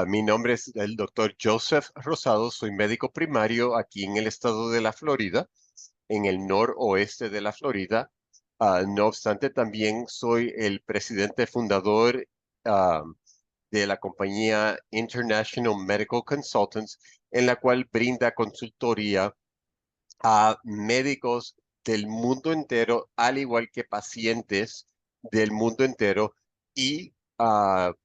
Mi nombre es el doctor Joseph Rosado, soy médico primario aquí en el estado de la Florida, en el noroeste de la Florida. No obstante, también soy el presidente fundador ah, de la compañía International Medical Consultants, en la cual brinda consultoría a médicos del mundo entero, al igual que pacientes del mundo entero y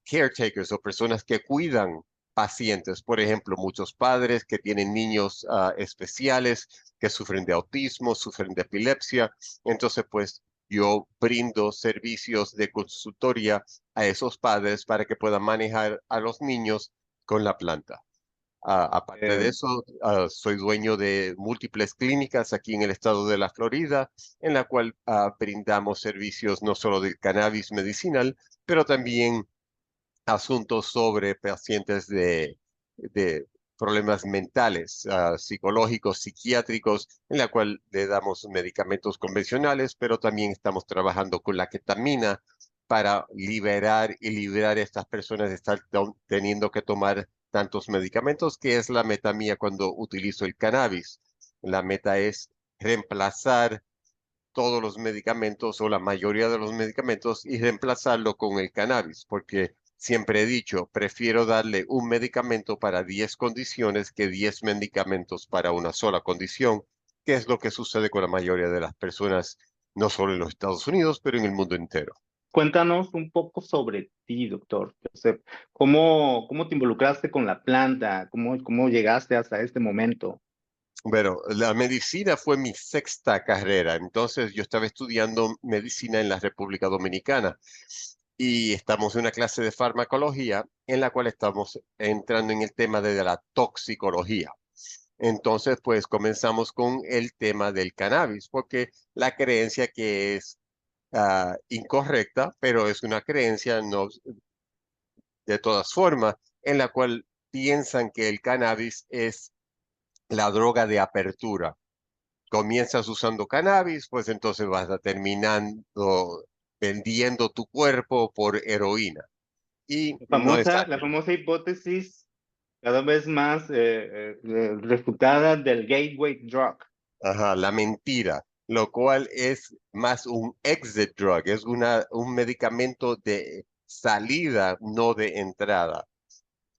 caretakers o personas que cuidan pacientes. Por ejemplo, muchos padres que tienen niños especiales que sufren de autismo, sufren de epilepsia. Entonces, pues yo brindo servicios de consultoría a esos padres para que puedan manejar a los niños con la planta. Aparte de Eh, eso, soy dueño de múltiples clínicas aquí en el estado de la Florida, en la cual brindamos servicios no solo de cannabis medicinal, pero también asuntos sobre pacientes de problemas mentales, psicológicos, psiquiátricos, en la cual le damos medicamentos convencionales, pero también estamos trabajando con la ketamina para liberar y liberar a estas personas de estar teniendo que tomar tantos medicamentos, que es la meta mía cuando utilizo el cannabis. La meta es reemplazar todos los medicamentos o la mayoría de los medicamentos y reemplazarlo con el cannabis, porque siempre he dicho, prefiero darle un medicamento para 10 condiciones que 10 medicamentos para una sola condición, que es lo que sucede con la mayoría de las personas, no solo en los Estados Unidos, pero en el mundo entero. Cuéntanos un poco sobre ti, doctor Joseph. ¿Cómo te involucraste con la planta? ¿Cómo llegaste hasta este momento? Bueno, la medicina fue mi sexta carrera, entonces yo estaba estudiando medicina en la República Dominicana y estamos en una clase de farmacología en la cual estamos entrando en el tema de la toxicología. Entonces, pues comenzamos con el tema del cannabis, porque la creencia que es incorrecta, pero es una creencia no, de todas formas, en la cual piensan que el cannabis es la droga de apertura. Comienzas usando cannabis, pues entonces vas a terminando vendiendo tu cuerpo por heroína. Y no es La así. famosa hipótesis cada vez más refutada del gateway drug. Ajá, la mentira, lo cual es más un exit drug, es un medicamento de salida, no de entrada.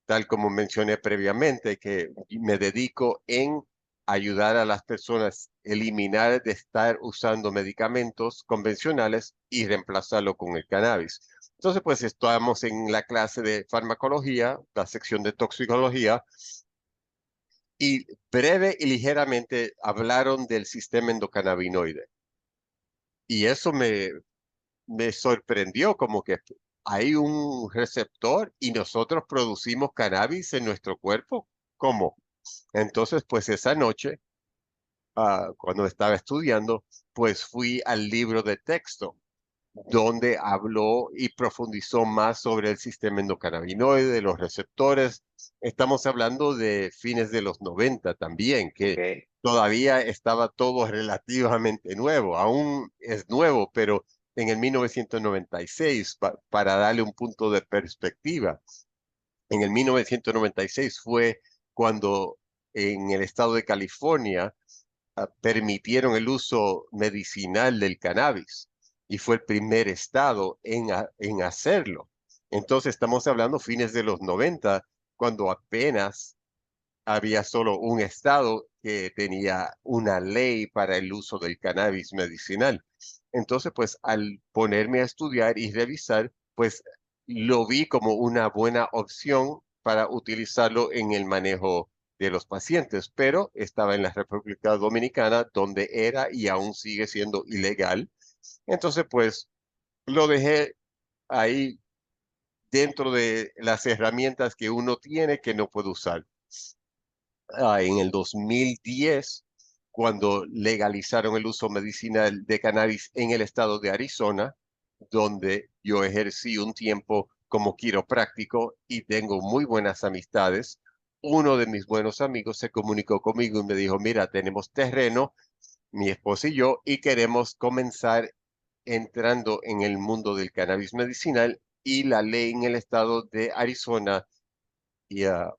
Tal como mencioné previamente, que me dedico en ayudar a las personas a eliminar de estar usando medicamentos convencionales y reemplazarlo con el cannabis. Entonces, pues estamos en la clase de farmacología, la sección de toxicología, y breve y ligeramente hablaron del sistema endocannabinoide. Y eso me sorprendió, como que hay un receptor y nosotros producimos cannabis en nuestro cuerpo. ¿Cómo? Entonces, pues esa noche, cuando estaba estudiando, pues fui al libro de texto, donde habló y profundizó más sobre el sistema endocannabinoide, de los receptores. Estamos hablando de fines de los 90 también, Ok. que todavía estaba todo relativamente nuevo. Aún es nuevo, pero en el 1996, para darle un punto de perspectiva, en el 1996 fue cuando en el estado de California permitieron el uso medicinal del cannabis y fue el primer estado en hacerlo. Entonces estamos hablando fines de los 90, cuando apenas había solo un estado que tenía una ley para el uso del cannabis medicinal. Entonces, pues al ponerme a estudiar y revisar, pues lo vi como una buena opción para utilizarlo en el manejo de los pacientes, pero estaba en la República Dominicana, donde era y aún sigue siendo ilegal. Entonces, pues lo dejé ahí dentro de las herramientas que uno tiene que no puede usar. En el 2010, cuando legalizaron el uso medicinal de cannabis en el estado de Arizona, donde yo ejercí un tiempo como quiropráctico y tengo muy buenas amistades. Uno de mis buenos amigos se comunicó conmigo y me dijo, mira, tenemos terreno, mi esposa y yo, y queremos comenzar entrando en el mundo del cannabis medicinal y la ley en el estado de Arizona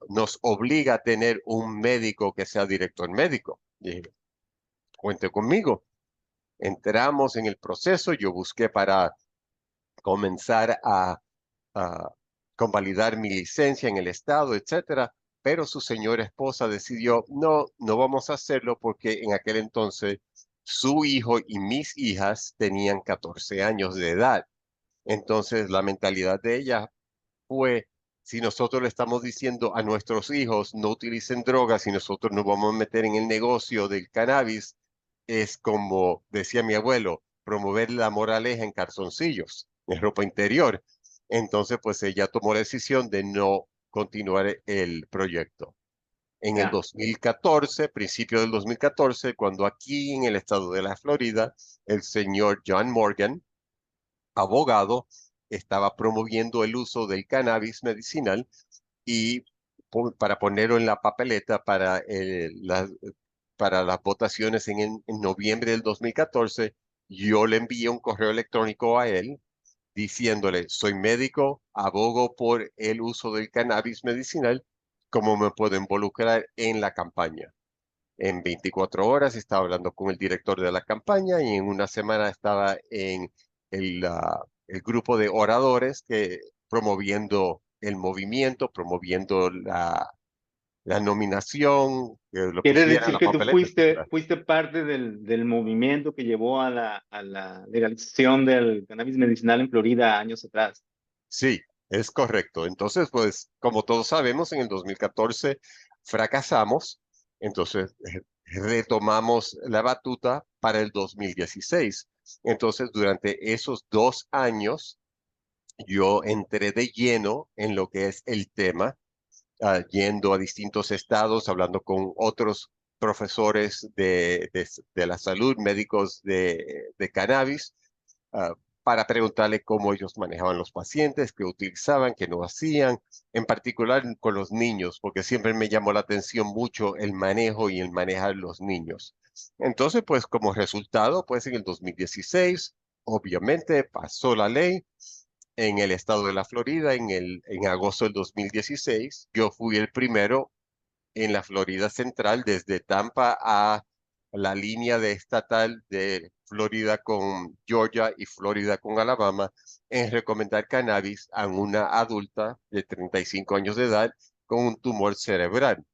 nos obliga a tener un médico que sea director médico. Dije, cuente conmigo. Entramos en el proceso, yo busqué para comenzar a convalidar mi licencia en el estado, etcétera, pero su señora esposa decidió, no, no vamos a hacerlo porque en aquel entonces su hijo y mis hijas tenían 14 años de edad. Entonces la mentalidad de ella fue, si nosotros le estamos diciendo a nuestros hijos no utilicen drogas y nosotros nos vamos a meter en el negocio del cannabis, es como decía mi abuelo, promover la moraleja en calzoncillos, en ropa interior. Entonces, pues ella tomó la decisión de no continuar el proyecto. En el Ya. 2014, principio del 2014, cuando aquí en el estado de la Florida, el señor John Morgan, abogado, estaba promoviendo el uso del cannabis medicinal y para ponerlo en la papeleta para las votaciones en noviembre del 2014, yo le envié un correo electrónico a él diciéndole, soy médico, abogo por el uso del cannabis medicinal, ¿cómo me puedo involucrar en la campaña? En 24 horas estaba hablando con el director de la campaña y en una semana estaba en el grupo de oradores que promoviendo el movimiento, promoviendo la nominación, que lo Quiere pusieran en decir la que tú papeleta, etcétera. fuiste parte del movimiento que llevó a la legalización del cannabis medicinal en Florida años atrás. Sí, es correcto. Entonces, pues, como todos sabemos, en el 2014 fracasamos, entonces retomamos la batuta para el 2016. Entonces, durante esos 2 años, yo entré de lleno en lo que es el tema, yendo a distintos estados, hablando con otros profesores de la salud, médicos de cannabis, ah, para preguntarle cómo ellos manejaban los pacientes, qué utilizaban, qué no hacían, en particular con los niños, porque siempre me llamó la atención mucho el manejo y el manejar los niños. Entonces, pues como resultado, pues en el 2016, obviamente pasó la ley en el estado de la Florida en agosto del 2016. Yo fui el primero en la Florida Central, desde Tampa a la línea de estatal de Florida con Georgia y Florida con Alabama, en recomendar cannabis a una adulta de 35 años de edad con un tumor cerebral.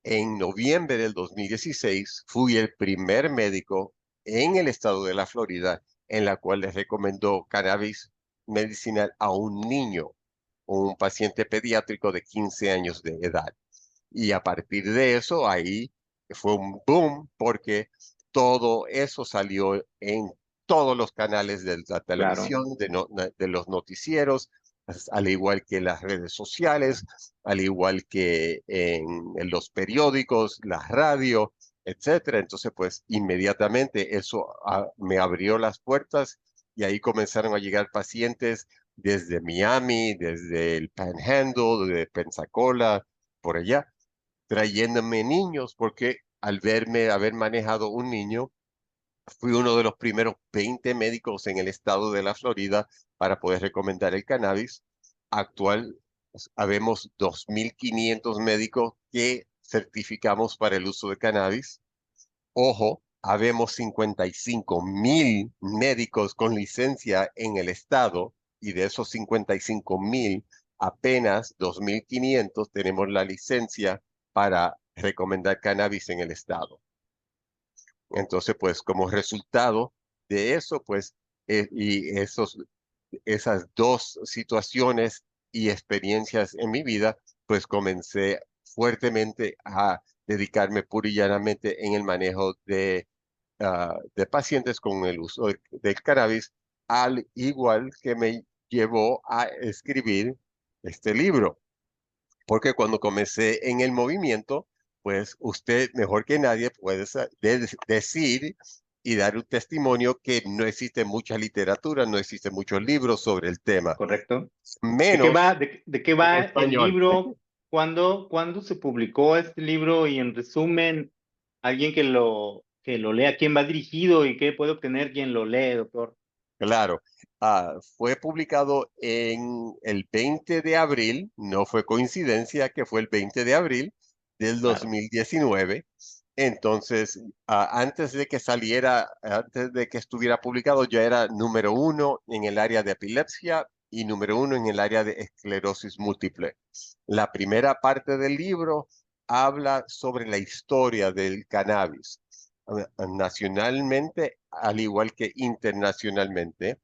En noviembre del 2016 fui el primer médico en el estado de la Florida en la cual les recomendó cannabis medicinal a un niño, un paciente pediátrico de 15 años de edad. Y a partir de eso, ahí fue un boom porque todo eso salió en todos los canales de la Claro. televisión, de los noticieros, al igual que las redes sociales, al igual que en los periódicos, la radio, etcétera. Entonces, pues inmediatamente eso me abrió las puertas y ahí comenzaron a llegar pacientes desde Miami, desde el Panhandle, de Pensacola, por allá trayéndome niños, porque al verme haber manejado un niño, fui uno de los primeros 20 médicos en el estado de la Florida para poder recomendar el cannabis. Actual, habemos 2.500 médicos que certificamos para el uso de cannabis. Ojo, habemos 55.000 médicos con licencia en el estado y de esos 55.000, apenas 2.500 tenemos la licencia para recomendar cannabis en el estado. Entonces, pues como resultado de eso, pues, esas dos situaciones y experiencias en mi vida, pues comencé fuertemente a dedicarme pura y llanamente en el manejo de pacientes con el uso del cannabis, al igual que me llevó a escribir este libro. Porque cuando comencé en el movimiento, pues usted mejor que nadie puede decir y dar un testimonio que no existe mucha literatura, no existen muchos libros sobre el tema, ¿Correcto? menos De qué en va el español. libro? ¿Cuándo se publicó este libro? Y en resumen, alguien que lo lea, ¿quién va dirigido y qué puede obtener quien lo lee, doctor? Claro, fue publicado en el 20 de abril, no fue coincidencia que fue el 20 de abril del Claro. 2019. Entonces, antes de que saliera, antes de que estuviera publicado, ya era número uno en el área de epilepsia y número uno en el área de esclerosis múltiple. La primera parte del libro habla sobre la historia del cannabis, nacionalmente, al igual que internacionalmente.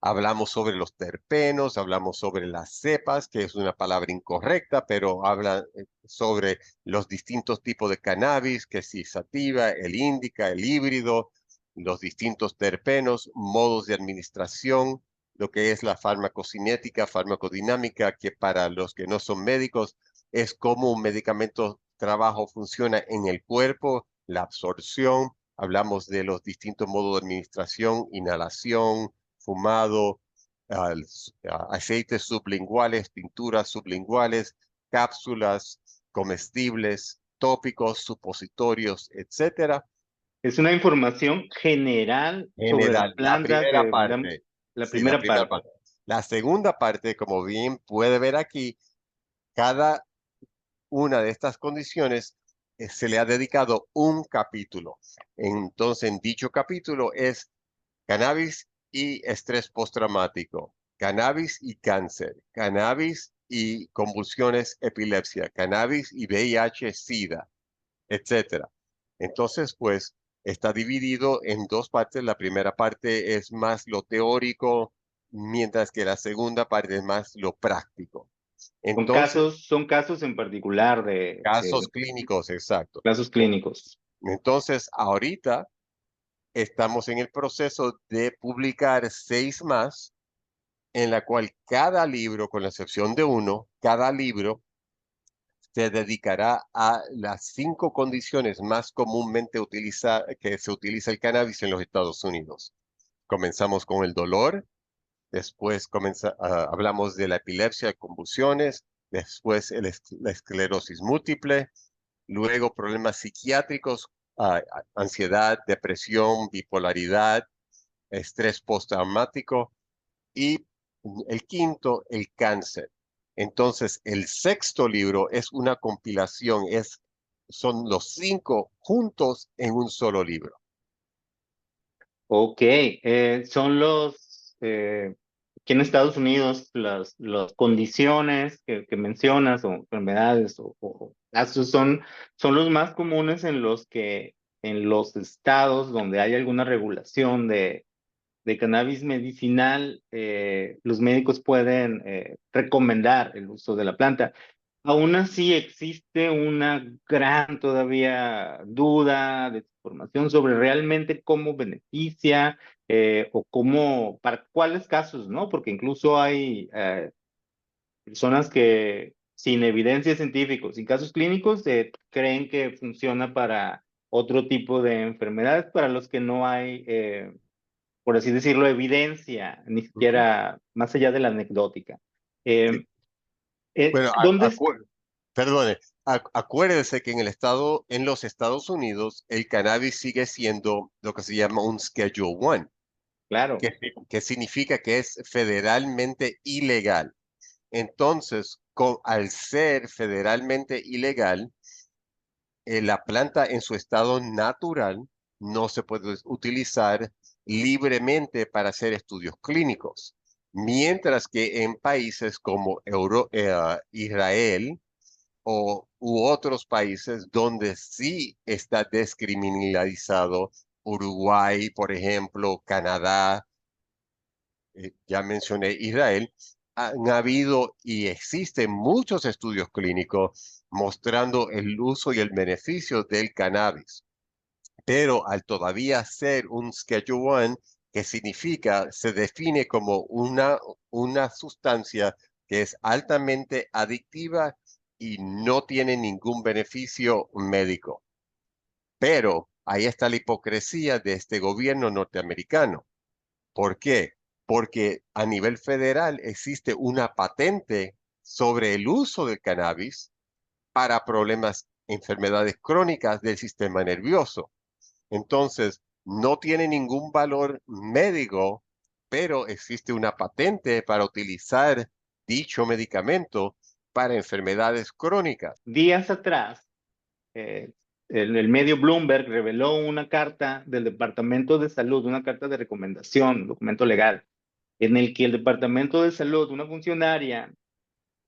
Hablamos sobre los terpenos, hablamos sobre las cepas, que es una palabra incorrecta, pero habla sobre los distintos tipos de cannabis, que si sativa, el índica, el híbrido, los distintos terpenos, modos de administración, lo que es la farmacocinética, farmacodinámica, que para los que no son médicos es cómo un medicamento trabaja o funciona en el cuerpo, la absorción. Hablamos de los distintos modos de administración, inhalación, fumado, aceites sublinguales, pinturas sublinguales, cápsulas, comestibles, tópicos, supositorios, etcétera. Es una información general sobre la General, la planta primera que parte, la sí, la primera primera parte. parte. La segunda parte, como bien puede ver aquí, cada una de estas condiciones se le ha dedicado un capítulo. Entonces, en dicho capítulo es cannabis y estrés postraumático, cannabis y cáncer, cannabis y convulsiones, epilepsia, cannabis y VIH, SIDA, etcétera. Entonces, pues, está dividido en dos partes. La primera parte es más lo teórico, mientras que la segunda parte es más lo práctico. Entonces, Son casos en particular casos clínicos, exacto. casos En- clínicos. Entonces, ahorita estamos en el proceso de publicar 6 más en la cual cada libro, con la excepción de uno, cada libro se dedicará a las 5 condiciones más comúnmente que se utiliza el cannabis en los Estados Unidos. Comenzamos con el dolor, después hablamos de la epilepsia, convulsiones, después la esclerosis múltiple, luego problemas psiquiátricos, ansiedad, depresión, bipolaridad, estrés postraumático, y el quinto, el cáncer. Entonces, el sexto libro es una compilación, son los 5 juntos en un solo libro. Ok, son aquí en Estados Unidos las condiciones que mencionas o enfermedades o casos son los más comunes en los que en los estados donde hay alguna regulación de cannabis medicinal, los médicos pueden recomendar el uso de la planta. Aún así existe una gran todavía duda, desinformación sobre realmente cómo beneficia o cómo, para cuáles casos, ¿no? Porque incluso hay personas que sin evidencia científica, sin casos clínicos, creen que funciona para otro tipo de enfermedades para los que no hay por así decirlo, evidencia, ni Ujú. siquiera más allá de la anecdótica. Sí. Eh, Bueno, ¿Dónde es? perdone, acuérdese que en los Estados Unidos, el cannabis sigue siendo lo que se llama un Schedule One, Claro, que significa que es federalmente ilegal. Entonces, al ser federalmente ilegal, la planta en su estado natural no se puede utilizar libremente para hacer estudios clínicos, mientras que en países como Israel u otros países donde sí está descriminalizado, Uruguay, por ejemplo, Canadá, ya mencioné Israel, han habido y existen muchos estudios clínicos mostrando el uso y el beneficio del cannabis. Pero al todavía ser un Schedule One, que significa, se define como una sustancia que es altamente adictiva y no tiene ningún beneficio médico. Pero ahí está la hipocresía de este gobierno norteamericano. ¿Por qué? Porque a nivel federal existe una patente sobre el uso del cannabis para problemas, enfermedades crónicas del sistema nervioso. Entonces, no tiene ningún valor médico, pero existe una patente para utilizar dicho medicamento para enfermedades crónicas. Días atrás, eh, el medio Bloomberg reveló una carta del Departamento de Salud, una carta de recomendación, un documento legal, en el que el Departamento de Salud, una funcionaria,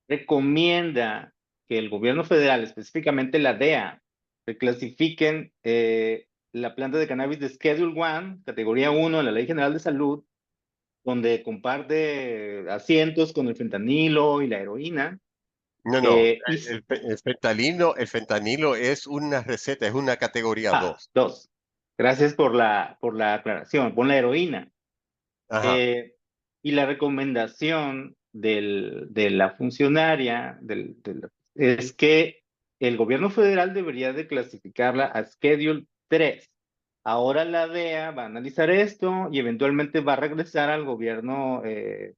recomienda que el gobierno federal, específicamente la DEA, reclasifiquen la planta de cannabis de Schedule 1, categoría 1 en la Ley General de Salud, donde comparte asientos con el fentanilo y la heroína. No, no, Eh, y, el fentanilo es una receta, es una categoría 2. dos, gracias por la aclaración, pon la heroína. Ajá. Eh, y la recomendación de la funcionaria es que el gobierno federal debería de clasificarla a Schedule 3. Ahora la DEA va a analizar esto y eventualmente va a regresar al gobierno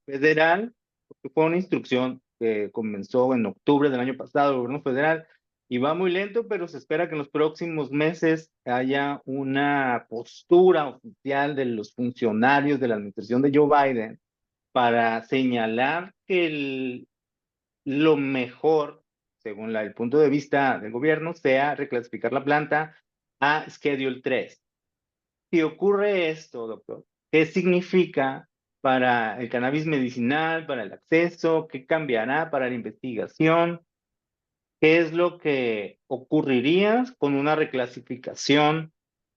federal, porque fue una instrucción que comenzó en octubre del año pasado el gobierno federal y va muy lento, pero se espera que en los próximos meses haya una postura oficial de los funcionarios de la administración de Joe Biden para señalar que lo mejor, según el punto de vista del gobierno, sea reclasificar la planta a Schedule 3. Si ocurre esto, doctor, ¿qué significa para el cannabis medicinal, para el acceso? ¿Qué cambiará para la investigación? ¿Qué es lo que ocurriría con una reclasificación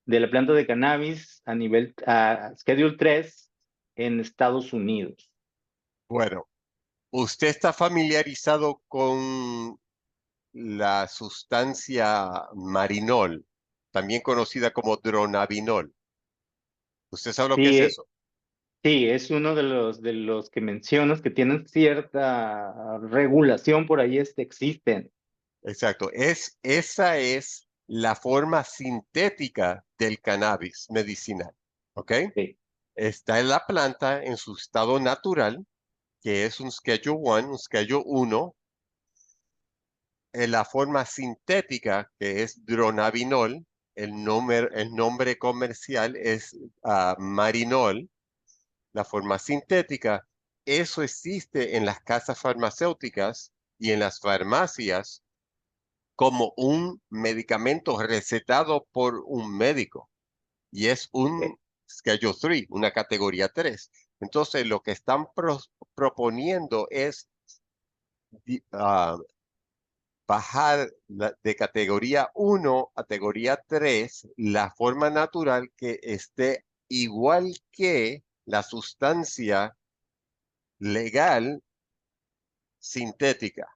de la planta de cannabis a Schedule 3 en Estados Unidos? Bueno, ¿usted está familiarizado con la sustancia marinol, también conocida como dronabinol? ¿Usted sabe lo que es Sí, eso? sí, es uno de los que mencionas que tienen cierta regulación por ahí, existen. Exacto. Esa es la forma sintética del cannabis medicinal. ¿Ok? Sí, Está en la planta en su estado natural, que es un Schedule 1, un Schedule 1. En la forma sintética, que es dronabinol, el nombre comercial es marinol. La forma sintética, eso existe en las casas farmacéuticas y en las farmacias como un medicamento recetado por un médico y es un ok, Schedule 3, una categoría 3. Entonces, lo que están proponiendo es bajar de categoría 1 a categoría 3 la forma natural que esté igual que la sustancia legal sintética.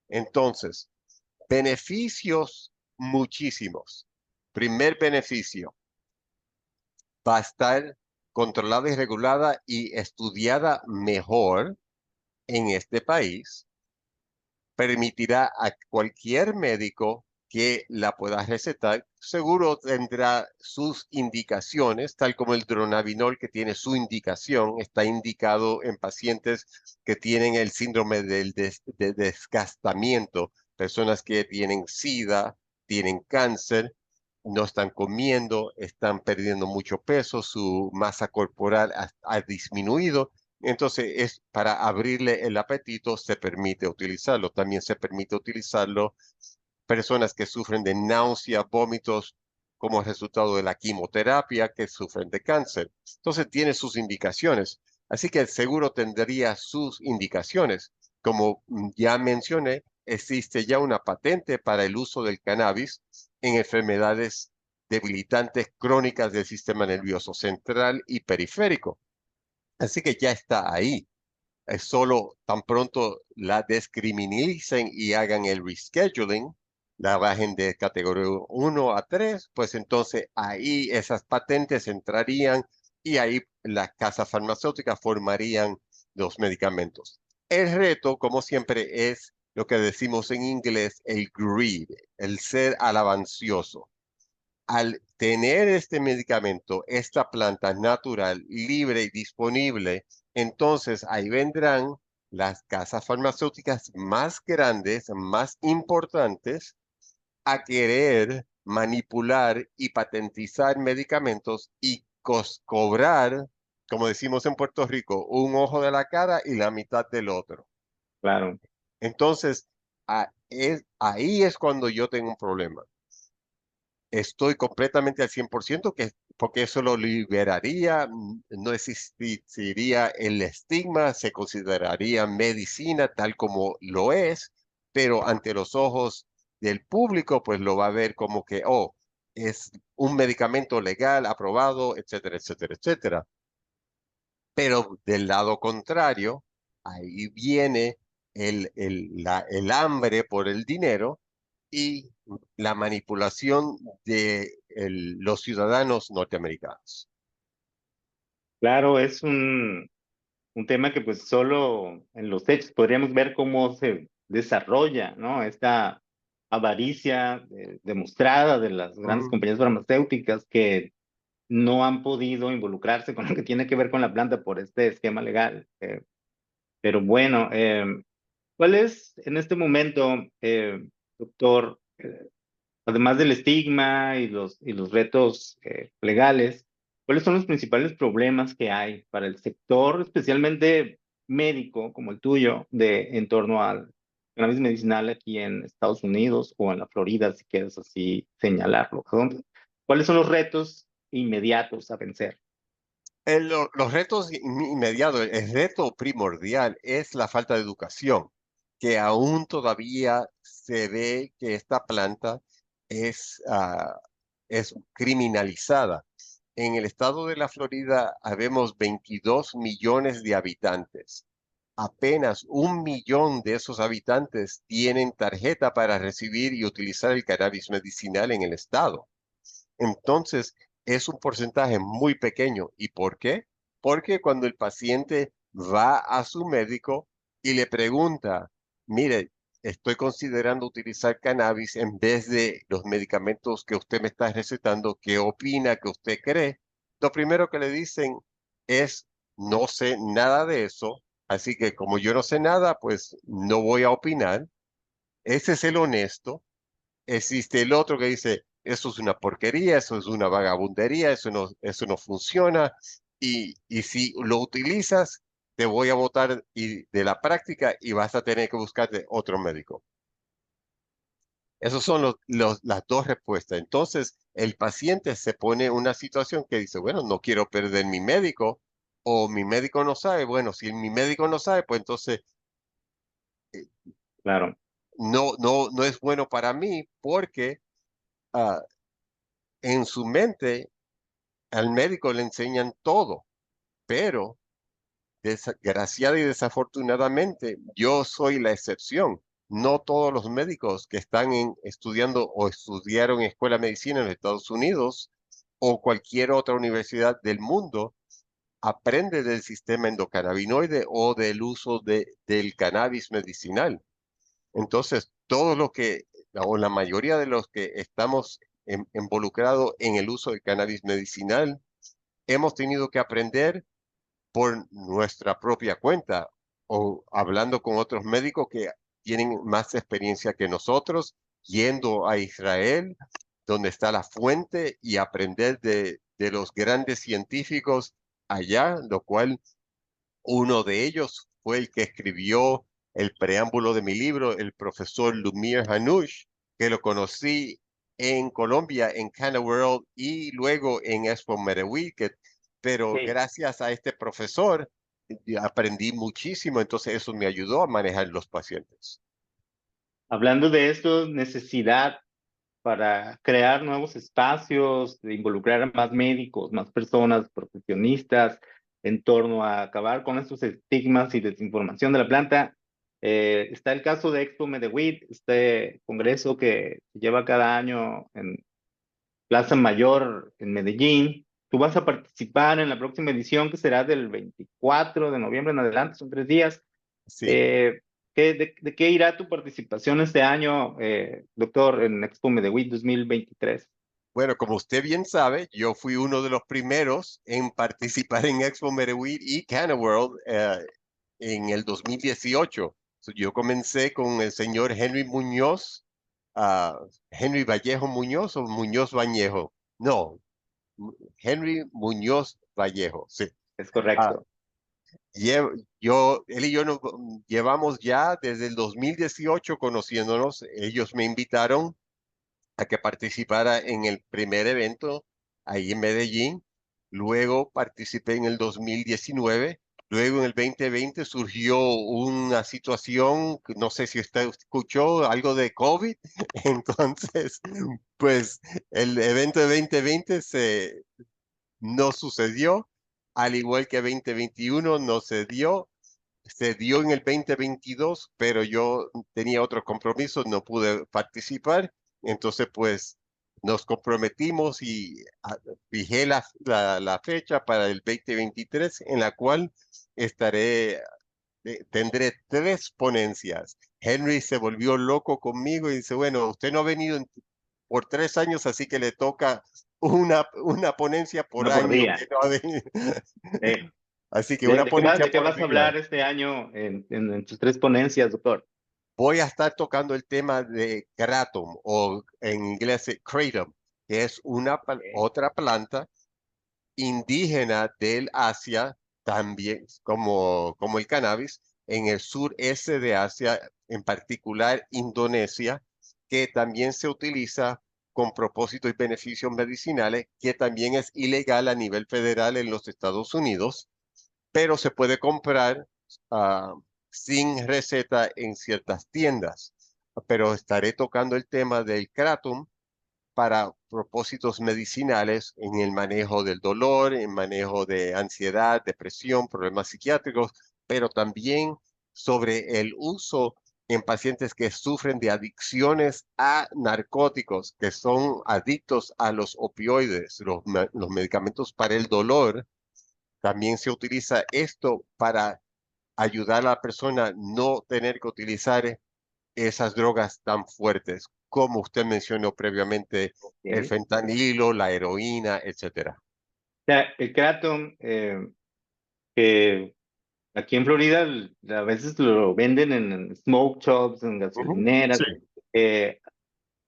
Entonces, beneficios muchísimos. Primer beneficio, va a estar controlada y regulada y estudiada mejor en este país. Permitirá a cualquier médico que la pueda recetar. Seguro tendrá sus indicaciones, tal como el dronabinol que tiene su indicación, está indicado en pacientes que tienen el síndrome de desgastamiento, personas que tienen SIDA, tienen cáncer, no están comiendo, están perdiendo mucho peso, su masa corporal ha disminuido. Entonces, es para abrirle el apetito, se permite utilizarlo. También se permite utilizarlo personas que sufren de náusea, vómitos como resultado de la quimioterapia, que sufren de cáncer. Entonces, tiene sus indicaciones. Así que el seguro tendría sus indicaciones. Como ya mencioné, existe ya una patente para el uso del cannabis en enfermedades debilitantes crónicas del sistema nervioso central y periférico. Así que ya está ahí. Es solo tan pronto la descriminalicen y hagan el rescheduling, la bajen de categoría 1 a 3, pues entonces ahí esas patentes entrarían y ahí las casas farmacéuticas formarían los medicamentos. El reto, como siempre, es lo que decimos en inglés, el greed, el ser alabancioso. Al tener este medicamento, esta planta natural, libre y disponible, entonces ahí vendrán las casas farmacéuticas más grandes, más importantes, a querer manipular y patentizar medicamentos y cobrar, como decimos en Puerto Rico, un ojo de la cara y la mitad del otro. Claro. Entonces, ahí es cuando yo tengo un problema. Estoy completamente al 100% porque eso lo liberaría, no existiría el estigma, se consideraría medicina tal como lo es, pero ante los ojos del público, pues lo va a ver como que, oh, es un medicamento legal, aprobado, etcétera, etcétera, etcétera. Pero del lado contrario, ahí viene el hambre por el dinero y la manipulación de los ciudadanos norteamericanos. Claro, es un tema que pues solo en los hechos podríamos ver cómo se desarrolla, ¿no? Esta avaricia demostrada de las grandes Ujú. compañías farmacéuticas que no han podido involucrarse con lo que tiene que ver con la planta por este esquema legal. Pero bueno, ¿cuál es en este momento, doctor, además del estigma y los retos legales, cuáles son los principales problemas que hay para el sector, especialmente médico como el tuyo, en torno al cannabis medicinal aquí en Estados Unidos o en la Florida, si quieres así señalarlo? ¿Cuáles son los retos inmediatos a vencer? Los retos inmediatos, el reto primordial es la falta de educación, que aún todavía se ve que esta planta es criminalizada. En el estado de la Florida habemos 22 millones de habitantes. Apenas 1 millón de esos habitantes tienen tarjeta para recibir y utilizar el cannabis medicinal en el estado. Entonces, es un porcentaje muy pequeño. ¿Y por qué? Porque cuando el paciente va a su médico y le pregunta, mire, estoy considerando utilizar cannabis en vez de los medicamentos que usted me está recetando, ¿qué opina, qué usted cree? Lo primero que le dicen es, no sé nada de eso, así que como yo no sé nada, pues no voy a opinar. Ese es el honesto. Existe el otro que dice, eso es una porquería, eso es una vagabundería, eso no funciona, y si lo utilizas, te voy a botar de la práctica y vas a tener que buscarte otro médico. Esas son las dos respuestas. Entonces, el paciente se pone en una situación que dice, bueno, no quiero perder mi médico, o mi médico no sabe. Bueno, si mi médico no sabe, pues entonces eh, Claro, no es bueno para mí porque ah, en su mente al médico le enseñan todo, pero desgraciada y desafortunadamente yo soy la excepción. No todos los médicos que están estudiando o estudiaron en escuela de medicina en los Estados Unidos o cualquier otra universidad del mundo aprende del sistema endocannabinoide o del uso del cannabis medicinal. Entonces, todos los que, o la mayoría de los que estamos involucrados en el uso del cannabis medicinal, hemos tenido que aprender por nuestra propia cuenta o hablando con otros médicos que tienen más experiencia que nosotros, yendo a Israel, donde está la fuente, y aprender de los grandes científicos allá, lo cual uno de ellos fue el que escribió el preámbulo de mi libro, el profesor Lumir Hanouch, que lo conocí en Colombia, en Canna World y luego en Expo Merewicket. Pero sí. gracias a este profesor aprendí muchísimo, entonces eso me ayudó a manejar los pacientes. Hablando de esto, necesidad para crear nuevos espacios, de involucrar a más médicos, más personas, profesionistas, en torno a acabar con estos estigmas y desinformación de la planta. Está el caso de Expo Medellín, este congreso que se lleva cada año en Plaza Mayor en Medellín. Tú vas a participar en la próxima edición que será del 24 de noviembre en adelante, son 3 días. Sí. Eh, de qué irá tu participación este año, doctor, en Expo Medellín 2023? Bueno, como usted bien sabe, yo fui uno de los primeros en participar en Expo Merewick y Canna World en el 2018. Yo comencé con el señor Henry Muñoz, Henry Vallejo Muñoz o Muñoz Vallejo. No, Henry Muñoz Vallejo, sí. Es Ah, correcto. él y yo nos llevamos ya desde el 2018 conociéndonos. Ellos me invitaron a que participara en el primer evento ahí en Medellín. Luego participé en el 2019. Luego en el 2020 surgió una situación, que no sé si usted escuchó, algo de COVID. Entonces, pues el evento de 2020 no sucedió, al igual que 2021 no se dio. Se dio en el 2022, pero yo tenía otros compromisos, no pude participar. Entonces, pues nos comprometimos y fijé la fecha para el 2023, en la cual tendré 3 ponencias. Henry se volvió loco conmigo y dice, bueno, usted no ha venido por 3 años, así que le toca una ponencia por Uno por año día. que no ha venido. Eh, Así que una ponencia de qué por vas a día. hablar este año en tus 3 ponencias, doctor? Voy a estar tocando el tema de kratom o en inglés kratom, que es Ok. otra planta indígena del Asia, también como el cannabis, en el sureste de Asia, en particular Indonesia, que también se utiliza con propósitos y beneficios medicinales, que también es ilegal a nivel federal en los Estados Unidos, pero se puede comprar ah, sin receta en ciertas tiendas. Pero estaré tocando el tema del kratom para propósitos medicinales en el manejo del dolor, en manejo de ansiedad, depresión, problemas psiquiátricos, pero también sobre el uso en pacientes que sufren de adicciones a narcóticos, que son adictos a los opioides, los medicamentos para el dolor. También se utiliza esto para ayudar a la persona a no tener que utilizar esas drogas tan fuertes, como usted mencionó previamente, el Ok. fentanilo, la heroína, etcétera. Sea, el kratom, que aquí en Florida a veces lo venden en smoke shops, en Ujú. Sí. gasolineras, eh,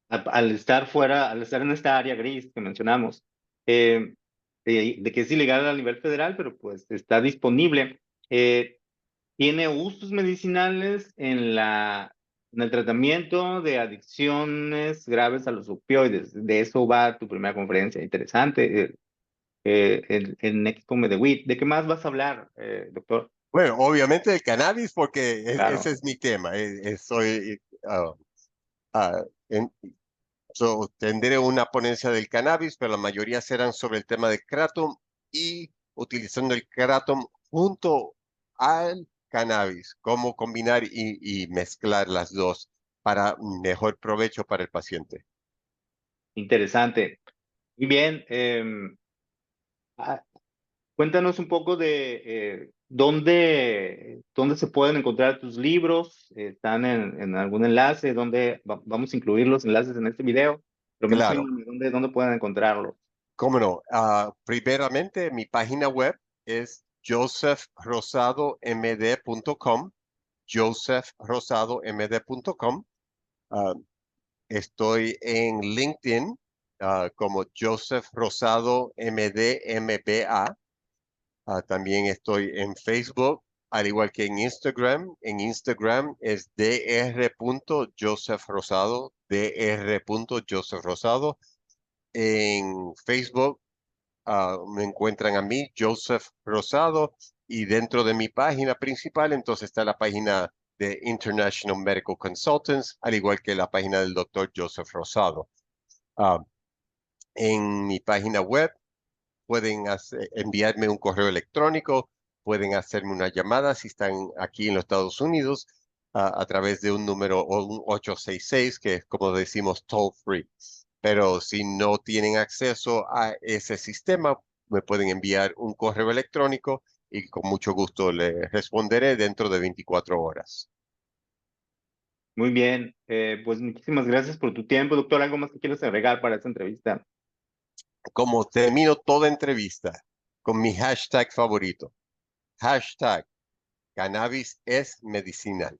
al estar fuera, al estar en esta área gris que mencionamos, eh, de que es ilegal a nivel federal, pero pues está disponible. Tiene usos medicinales en el tratamiento de adicciones graves a los opioides. De eso va tu primera conferencia. Interesante. El Expo Medellín. ¿De qué más vas a hablar, doctor? Bueno, obviamente el cannabis, porque ese Claro. es mi tema. Ah, ah, en- tendré una ponencia del cannabis, pero la mayoría serán sobre el tema del kratom y utilizando el kratom junto al cannabis, cómo combinar y mezclar las dos para mejor provecho para el paciente. Interesante. Muy bien. Ah, Cuéntanos un poco de dónde se pueden encontrar tus libros. ¿Están en algún enlace? Vamos a incluir los enlaces en este video? Pero Claro. mencióname dónde pueden encontrarlos. ¿Cómo no? Primeramente, mi página web es josephrosadomd.com, josephrosadomd.com. Ah, Estoy en LinkedIn como Joseph Rosado MD MBA. También estoy en Facebook, al igual que en Instagram. En Instagram es dr.josephRosado, dr.josephRosado. En Facebook me encuentran a mí, Joseph Rosado, y dentro de mi página principal, entonces está la página de International Medical Consultants, al igual que la página del doctor Joseph Rosado. Ah, en mi página web pueden enviarme un correo electrónico, pueden hacerme una llamada si están aquí en los Estados Unidos a través de un número o un 866, que es como decimos toll free. Pero si no tienen acceso a ese sistema, me pueden enviar un correo electrónico y con mucho gusto le responderé dentro de 24 horas. Muy bien. Pues muchísimas gracias por tu tiempo, doctor. ¿Algo más que quieras agregar para esta entrevista? Como termino toda entrevista con mi hashtag favorito, hashtag cannabis es medicinal.